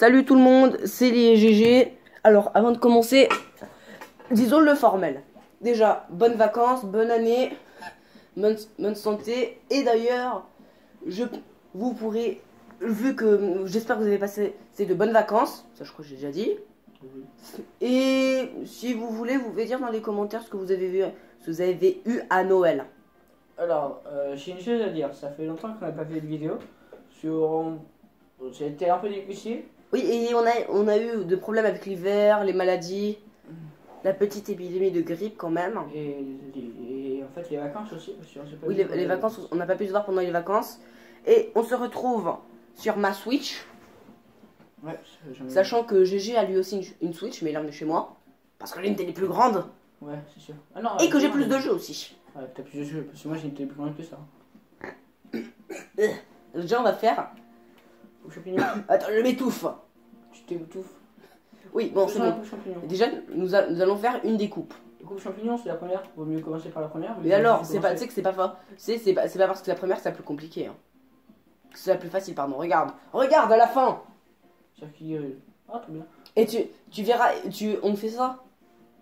Salut tout le monde, c'est les GG. Alors, avant de commencer, disons le formel. Déjà, bonnes vacances, bonne année, bonne santé. Et d'ailleurs, vous pourrez, vu que j'espère que vous avez passé de bonnes vacances, ça je crois que j'ai déjà dit. Et si vous voulez, vous pouvez dire dans les commentaires ce que vous avez vu, ce que vous avez eu à Noël. Alors, j'ai une chose à dire. Ça fait longtemps qu'on n'a pas fait de vidéo sur. C'était un peu difficile. Oui, et on a eu des problèmes avec l'hiver, les maladies, la petite épidémie de grippe quand même. Et en fait, les vacances aussi. Parce qu'on s'est pas Oui, vu les vacances, on n'a pas pu se voir pendant les vacances. Et on se retrouve sur ma Switch. Ouais, Sachant que GG a lui aussi une Switch, mais il est venu chez moi. Parce que j'ai une télé plus grande. Ouais, c'est sûr. Ah non, Et que j'ai plus de jeux aussi. Ouais, t'as plus de jeux. Parce que moi, j'ai une télé plus grande que ça. Déjà, on va faire. Attends, je m'étouffe. Tu t'étouffes. Oui, bon, c'est bon. Déjà, nous allons faire une découpe. Découpe champignons, c'est la première. Vaut mieux commencer par la première. Mais alors, tu sais que c'est pas fort. C'est pas parce que la première, c'est la plus compliquée. Hein. C'est la plus facile, pardon. Regarde à la fin. C'est qui. Ah, très bien. Et tu verras, on fait ça.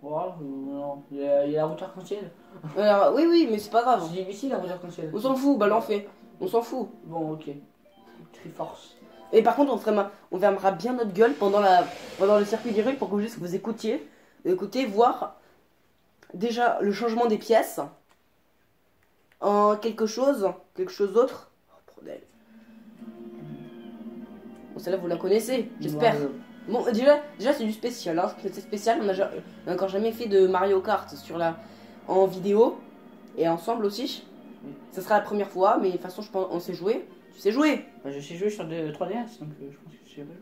Voilà, non. Il y a la route arc-en-ciel. Oui, mais c'est pas grave. C'est difficile la route arc-en-ciel. On s'en fout, bah l'en fait. On s'en fout. Bon, ok. Triforce. Et par contre, on fermera bien notre gueule pendant le circuit des rues pour que vous écoutiez, voir déjà le changement des pièces en quelque chose d'autre. Oh bordel. Bon, celle-là vous la connaissez, j'espère. Bon, déjà c'est du spécial, hein. C'est spécial, on a encore jamais fait de Mario Kart en vidéo et ensemble aussi. Ça sera la première fois, mais de toute façon, je pense on sait jouer. Tu sais jouer? Bah, je sais jouer sur de 3DS, donc je pense que je sais jouer.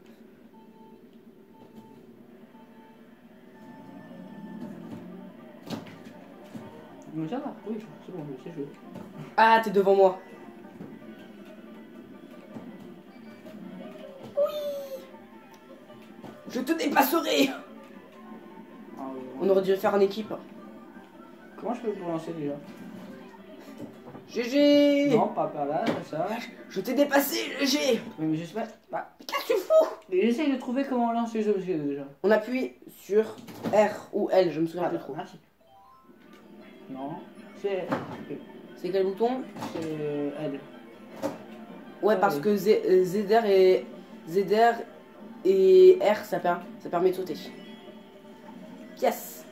Mais ça va, oui, c'est bon, je sais jouer. Ah, t'es devant moi. Oui. Je te dépasserai. Ah, oui, On aurait dû faire en équipe. Comment je peux pour lancer déjà? GG. Non, pas par là, comme ça. Je t'ai dépassé, GG. Oui, mais je sais pas. Bah, qu'est-ce que tu fous? mais j'essaye de trouver comment on lance les jeux déjà. On appuie sur R ou L, je me souviens plus trop. Merci. Non, c'est. C'est quel bouton? C'est L. Ouais, parce que ZR et R, ça permet de sauter. Yes.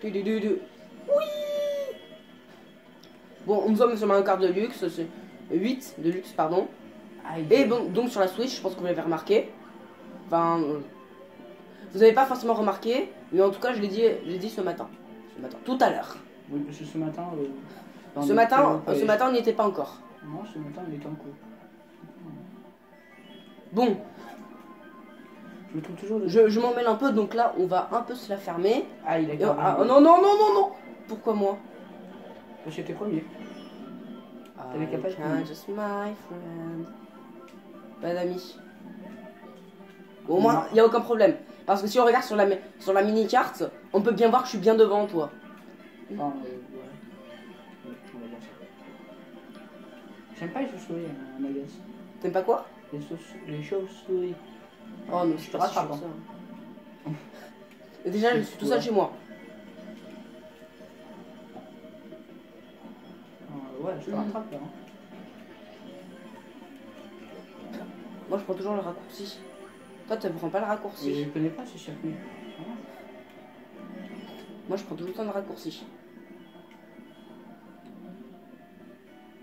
Oui. Bon, nous sommes sur Mario Kart Deluxe, c'est 8 Deluxe, pardon. Et donc sur la Switch, je pense que vous l'avez remarqué. Enfin, vous n'avez pas forcément remarqué, mais en tout cas, je l'ai dit ce matin. Tout à l'heure. Oui, parce que ce matin. Ce matin, on n'y était pas encore. Non, ce matin, on était en cours. Bon. Je me trouve toujours. Je m'en mêle un peu, donc là, on va un peu se la fermer. Ah, il a non. Pourquoi moi? Parce que t'es premier. T'avais qu'à pas être premier. Just my friend. Pas d'amis. Bon, moi, il n'y a aucun problème. Parce que si on regarde sur la mini-carte, on peut bien voir que je suis bien devant toi. Enfin, ouais. On va dire ça. J'aime pas les chauves-souris à Magas. T'aimes pas quoi? Les chauves-souris. Oh non, je te rattrape. Déjà, je suis tout seul chez moi. Ouais, je te rattrape là. Moi, je prends toujours le raccourci. Toi, tu ne prends pas le raccourci. Mais je connais pas ces circuits. Moi, je prends tout le temps le raccourci.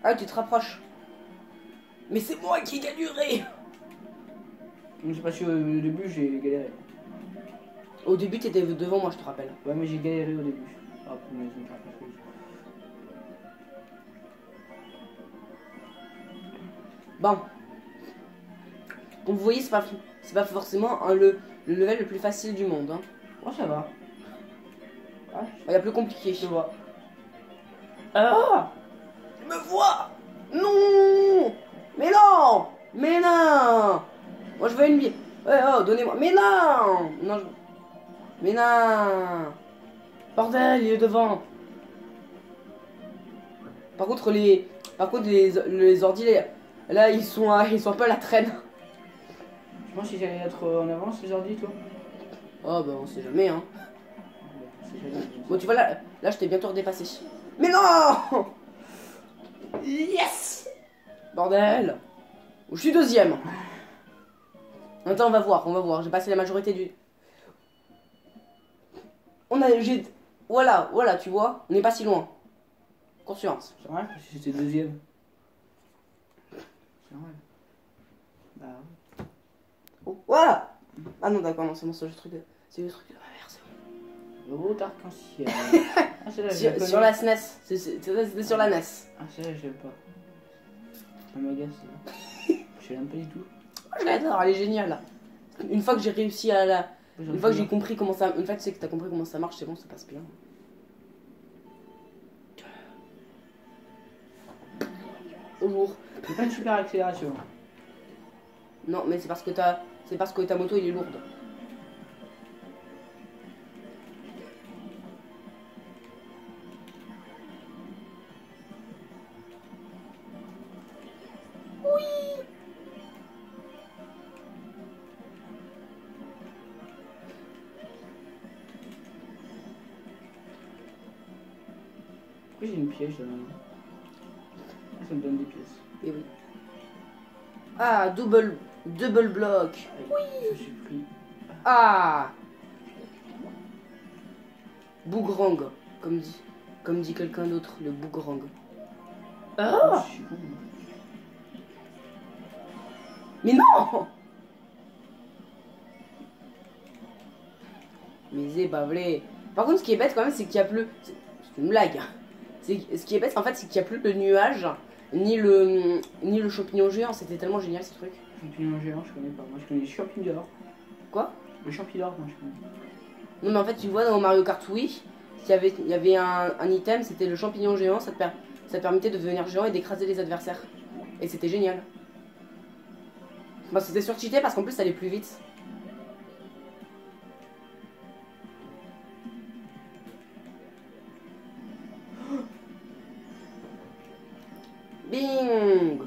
Ah, tu te rapproches. Mais c'est moi qui ai galéré. Je sais pas si au début j'ai galéré. Au début, tu étais devant moi, je te rappelle. Ouais, mais j'ai galéré au début. Ah, mais bon. Comme vous voyez, c'est pas forcément le level le plus facile du monde. Hein. Oh, ça va. Ah, il y a plus compliqué. Je vois. Ah! Tu me vois? Non! Mais non! Moi, je veux une bille. Ouais, oh, donnez-moi. Mais non! Mais non! Bordel, il est devant. Par contre, les ordi, là, ils sont un peu à la traîne. Je pense qu'ils allaient être en avance les ordi, toi. Oh bah on sait jamais hein. C'est jamais. Bon tu vois là je t'ai bientôt redépassé. Mais non. Yes. Bordel. Je suis deuxième. Attends on va voir. J'ai passé la majorité du... Voilà, tu vois, on n'est pas si loin. Conscience. C'est vrai parce que c'était deuxième. C'est vrai. Bah oui. Oh, voilà. Ah non d'accord, non c'est bon, c'est le truc de... C'est le truc de ma mère, c'est bon. Le gros arc-en-ciel. Ah, c'est là, Sur la SNES. C'était sur la NES. Ah, c'est là, je l'aime pas. Ça m'agace. Je l'aime pas du tout. Je l'adore, elle est géniale. Une fois que j'ai réussi à la... Une fois que j'ai compris comment ça... Une fois que tu sais que t'as compris comment ça marche, c'est bon, ça passe bien. Bonjour. C'est pas une super accélération. Non, mais c'est parce que ta moto il est lourde. Oui. Pourquoi j'ai une piège là maintenant? Ça me donne des pièces. Et oui. Ah, double bloc. Oui. Je suis pris. Ah. Boomerang, comme dit quelqu'un d'autre, le boomerang. Ah. Je suis con. Mais non. Mais c'est pas vrai. Par contre, ce qui est bête quand même, c'est qu'il y a plus. C'est une blague. Ce qui est bête en fait, c'est qu'il y a plus le nuage, ni le champignon géant. C'était tellement génial ce truc. Champignon géant, je connais pas. Moi, je connais les champignons. Quoi? Le champignon, moi, je connais. Non, mais en fait, tu vois, dans Mario Kart Wii, il y avait un item, c'était le champignon géant. Ça te permettait de devenir géant et d'écraser les adversaires. Et c'était génial. Bah, c'était surcheaté parce qu'en plus, ça allait plus vite. Bing.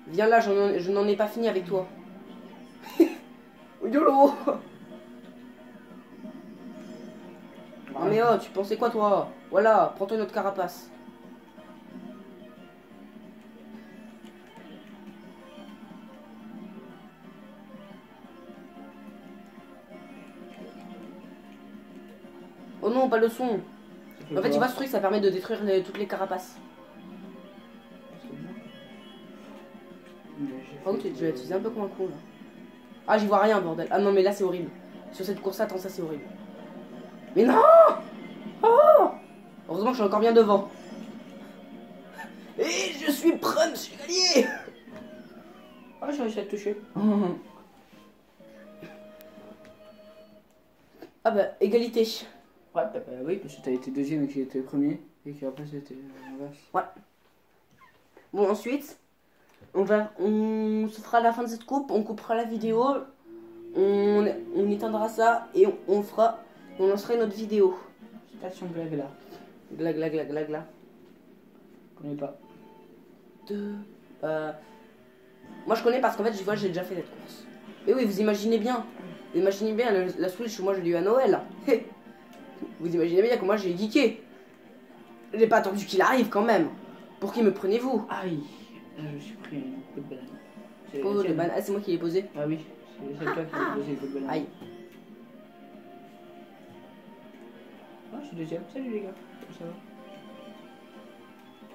Viens là, je n'en ai pas fini avec toi. YOLO. Non mais oh, tu pensais quoi toi? Voilà, prends-toi notre carapace. Oh non, pas le son. En fait, tu vois, ce truc, ça permet de détruire toutes les carapaces. Par contre, tu vas utiliser un peu comme un con là. Ah, j'y vois rien, bordel. Ah non, mais là, c'est horrible. Sur cette course, attends, ça, c'est horrible. Mais non! Oh! Heureusement que je suis encore bien devant. Et je suis Prunch, chevalier! Ah, j'ai réussi à te toucher. Ah bah, égalité. Ouais, bah, oui, parce que t'as été deuxième et que j'étais premier. Et qu'après, c'était l'inverse. Ouais. Bon, ensuite, on se fera à la fin de cette coupe, on coupera la vidéo, on éteindra ça et on lancera une autre vidéo. Station Glagla. Glagla. Je connais pas. Moi je connais parce qu'en fait j'ai déjà fait cette course. Et oui, vous imaginez bien la Switch, moi je l'ai eu à Noël. Vous imaginez bien que moi j'ai geeké. J'ai pas attendu qu'il arrive quand même. Pour qui me prenez-vous? Aïe, là je suis pris un coup de banane. Oh, de banane. Ah, c'est moi qui l'ai posé. Ah oui, c'est toi qui as posé le coup de banane. Aïe. Ah, je suis deuxième. Salut les gars. Ça va?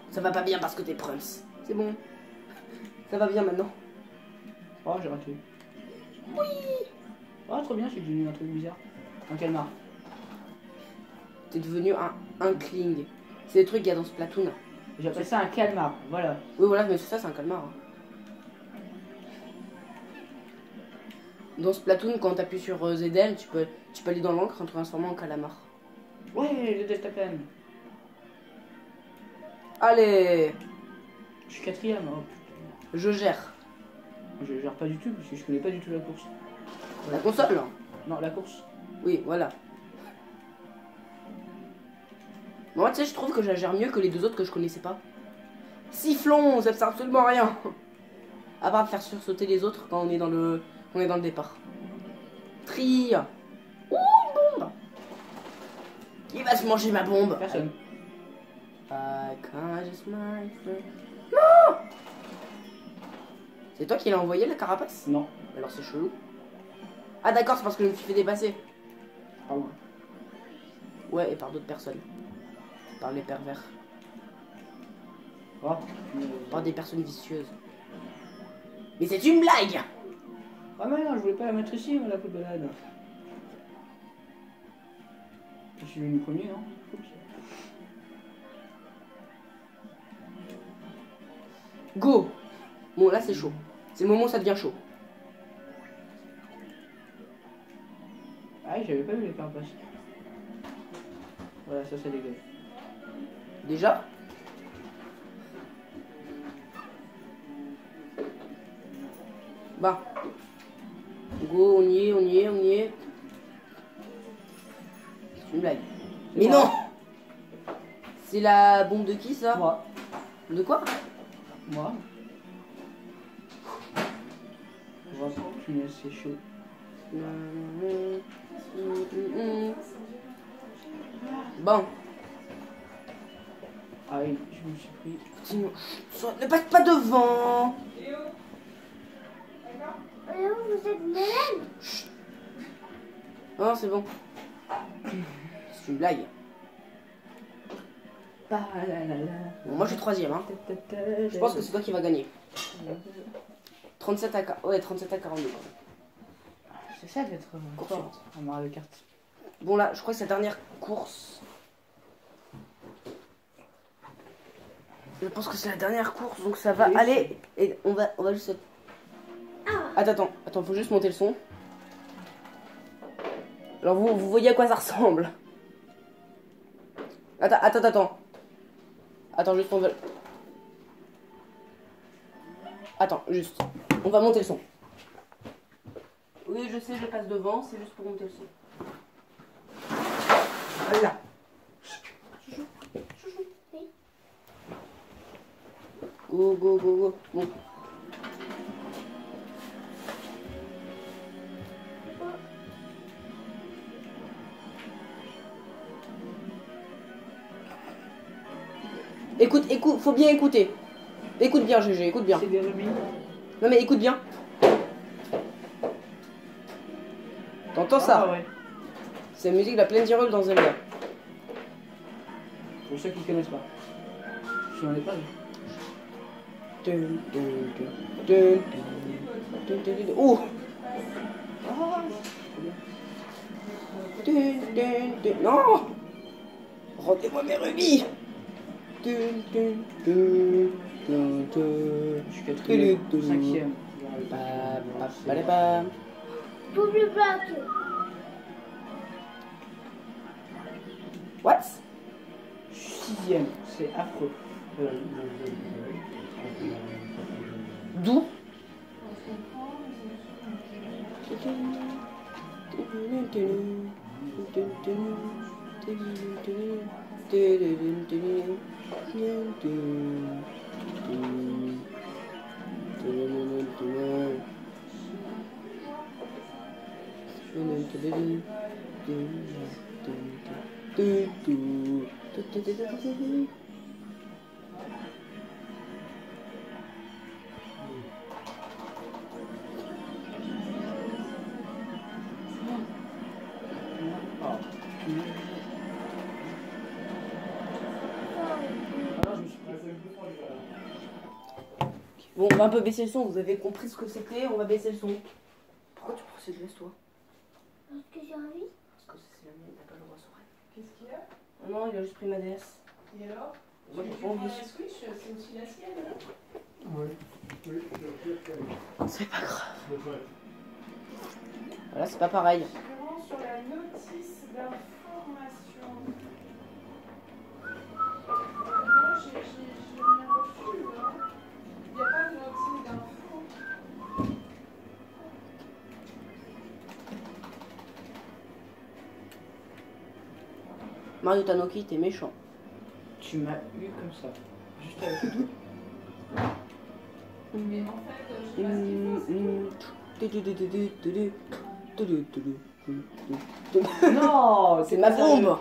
Ça va pas bien parce que t'es Prums. C'est bon. Ça va bien maintenant. Oh, j'ai raté. Oui. Oh, trop bien, je suis devenu un truc bizarre. Un calmar. T'es devenu un Kling. C'est le truc qu'il y a dans Splatoon. J'appelle ça un calmar, voilà. Oui, voilà, mais c'est ça, c'est un calmar. Hein. Dans Splatoon, quand t'appuies sur ZL, tu peux aller dans l'encre en te transformant en calamar. Ouais, le deltaplane. Allez, Je suis quatrième, oh putain. je gère. Je gère pas du tout parce que je connais pas du tout la course. La console. Non, la course. Oui, voilà. Moi, tu sais, je trouve que je la gère mieux que les deux autres que je connaissais pas. Sifflons, ça sert absolument à rien. À part faire sursauter les autres quand on est dans le départ. Tri. Ouh, une bombe. Qui va se manger ma bombe? Personne. I can't just my friend. Non. C'est toi qui l'as envoyé la carapace? Non. Alors c'est chelou. Ah d'accord, c'est parce que je me suis fait dépasser. Ah ouais. Ouais, et par d'autres personnes. Par les pervers. Oh. Par des personnes vicieuses. Mais c'est une blague! Ah mais non, je voulais pas la mettre ici, la petite balade. Je suis venu premier, non? Go! Bon, là c'est chaud. C'est le moment où ça devient chaud. Ah oui, j'avais pas vu les carapaces. Voilà, ça c'est dégueu. Déjà? Bah. Go, on y est, on y est, on y est. C'est une blague. Mais non! C'est la bombe de qui ça? Moi. De quoi? Moi. Punaise, c'est chaud. Bon. Ah oui, je me suis pris. Sinon, ne passe pas devant. Vous êtes malade? Non, c'est bon. C'est une blague. Bon, moi je suis troisième. Hein. Je pense que c'est toi qui va gagner. 37 à 42. C'est ça d'être Confiante. en Mario Kart. Bon là, je crois que c'est la dernière course. Je pense que c'est la dernière course, donc ça va Oui, aller. Et on va juste. Attends, faut juste monter le son. Alors vous voyez à quoi ça ressemble. Attends. Attends, juste on va. Attends, juste. On va monter le son. Oui, je sais, je passe devant, c'est juste pour monter le son. Voilà. Go. Bon. Écoute, faut bien écouter. Écoute bien, GG, écoute bien. C'est des rubis. Non mais écoute bien. T'entends ça? Ah ouais. C'est la musique de la plaine d'Hyrule dans Zelda. Pour ceux qui ne connaissent pas. Je n'en ai pas vu. Oh! Non! Rendez-moi mes rubis! Je suis quatrième, cinquième. Double bloc. What? Sixième, c'est affreux. D'où? Bon, on va un peu baisser le son, vous avez compris ce que c'était, on va baisser le son. Pourquoi tu prends cette veste, toi? Parce que j'ai envie. Parce que c'est la mienne, t'as pas le droit sur elle. Qu'est-ce qu'il y a? Non, il a juste pris ma DS. Et alors? Moi, Tu j'ai pas envie. prends la Switch, c'est aussi la sienne, non? Oui. C'est pas grave. Voilà, c'est pas pareil. Je rends sur la notice d'information. Moi, j'ai rien reçu, hein. Il n'y a pas de notice d'info. Mario Tanoki, t'es méchant. Tu m'as eu comme ça. Juste avec le doigt. Mais en fait, je Non, C'est ma bombe.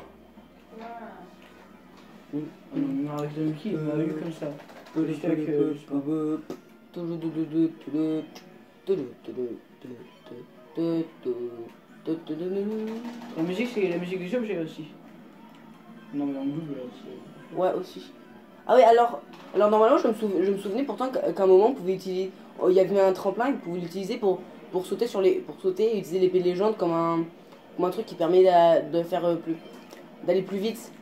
Non, avec le Mickey, il m'a eu comme ça. La musique, c'est la musique du jeu, j'ai aussi. Non, mais en double, là, c'est... Ouais, aussi. Ah oui, alors normalement, je me souvenais pourtant qu'à un moment, on pouvait utiliser... il y avait un tremplin, on pouvait l'utiliser pour sauter pour sauter et utiliser l'épée de légende comme un truc qui permet de faire d'aller plus vite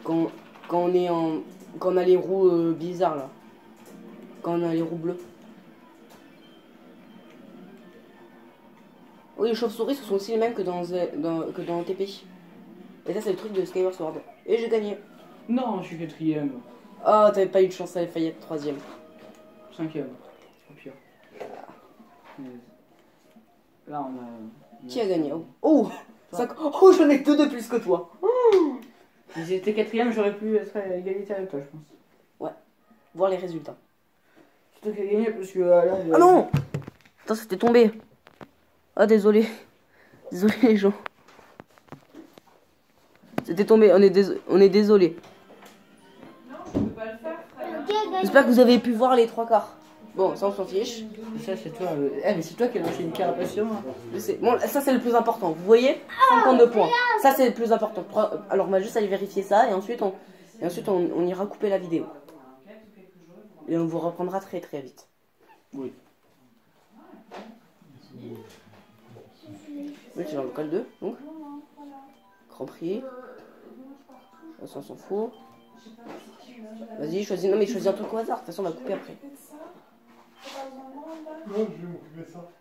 quand on a les roues bizarres là. Quand on a les roues bleues. Oui, les chauves-souris, ce sont aussi les mêmes que dans TP. Et ça, c'est le truc de Skyward Sword. Et j'ai gagné. Non, je suis 4ème. Oh, t'avais pas eu de chance, t'avais failli être 3ème. 5ème. Au pire. Là, on a... Qui a gagné? Oh, oh, j'en ai 2 de plus que toi. Si j'étais 4ème, j'aurais pu être à égalité avec toi, je pense. Ouais. Voir les résultats. C'est toi qui as gagné parce que là... Ah non! Attends, c'était tombé. Ah, désolé. Désolé, les gens. C'était tombé, on est désolé. Non, je peux pas le faire, frère. J'espère que vous avez pu voir les 3 quarts. Bon, ça, on s'en fiche. Ça, c'est toi. Mais c'est toi qui as lancé une carapace sur moi. Bon, ça, c'est le plus important. Vous voyez? 52 points. Ça, c'est le plus important. Alors, on va juste aller vérifier ça et ensuite, on ira couper la vidéo. Et on vous reprendra très très vite. Oui. Oui, c'est dans le local 2, donc. Grand Prix. Ça, on s'en fout. Vas-y, choisis. Non, mais choisis un truc au hasard. De toute façon, on va couper après.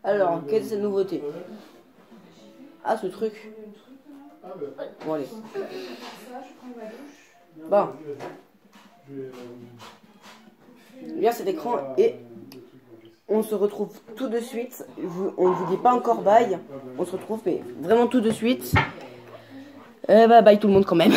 Alors, quelle est cette nouveauté? Ah, ce truc. Bon, allez. Bon. Bien cet écran et on se retrouve tout de suite. On ne vous dit pas encore bye. On se retrouve, mais vraiment tout de suite. Bah, bye tout le monde quand même.